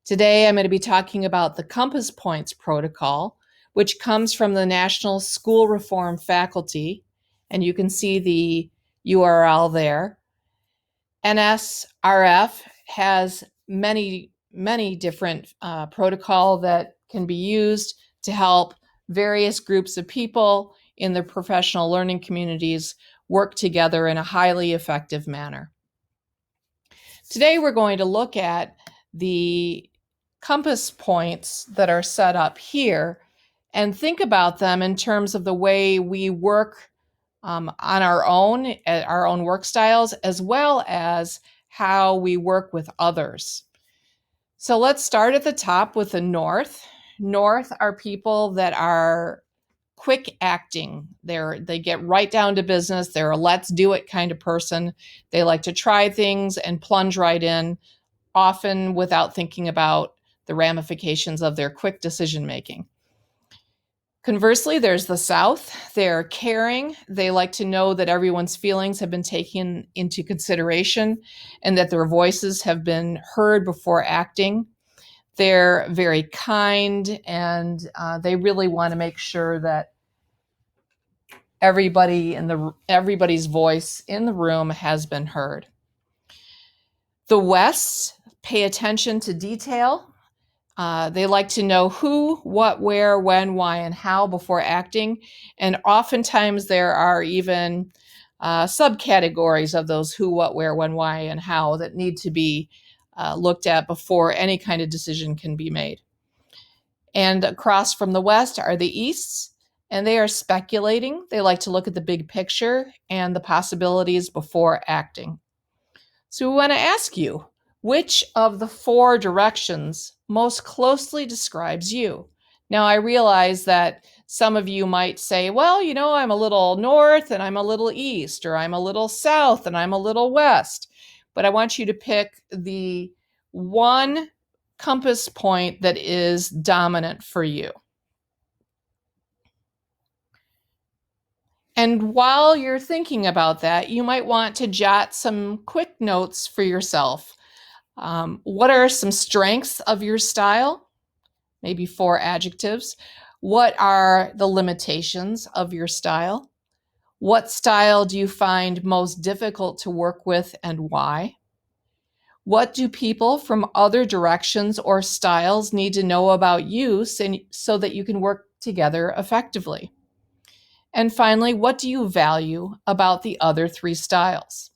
Today, I'm going to be talking about the Compass Points Protocol, which comes from the National School Reform Faculty, and you can see the URL there. NSRF has many different protocol that can be used to help various groups of people in the professional learning communities work together in a highly effective manner. Today, we're going to look at the compass points that are set up here and think about them in terms of the way we work on our own work styles, as well as how we work with others. So let's start at the top with the North. North are people that are quick acting. They get right down to business. They're a let's do it kind of person. They like to try things and plunge right in, often without thinking about the ramifications of their quick decision making. Conversely, there's the South. They're caring. They like to know that everyone's feelings have been taken into consideration and that their voices have been heard before acting. They're very kind, and they really want to make sure that everybody's voice in the room has been heard. The West pay attention to detail. They like to know who, what, where, when, why, and how before acting. And oftentimes there are even subcategories of those who, what, where, when, why, and how that need to be looked at before any kind of decision can be made. And across from the West are the Easts, and they are speculating. They like to look at the big picture and the possibilities before acting. So we want to ask you, which of the four directions most closely describes you? Now, I realize that some of you might say, well, I'm a little north and I'm a little east, or I'm a little south and I'm a little west. But I want you to pick the one compass point that is dominant for you. And while you're thinking about that, you might want to jot some quick notes for yourself. What are some strengths of your style? Maybe 4 adjectives. What are the limitations of your style? What style do you find most difficult to work with and why? What do people from other directions or styles need to know about you so that you can work together effectively? And finally, what do you value about the other 3 styles?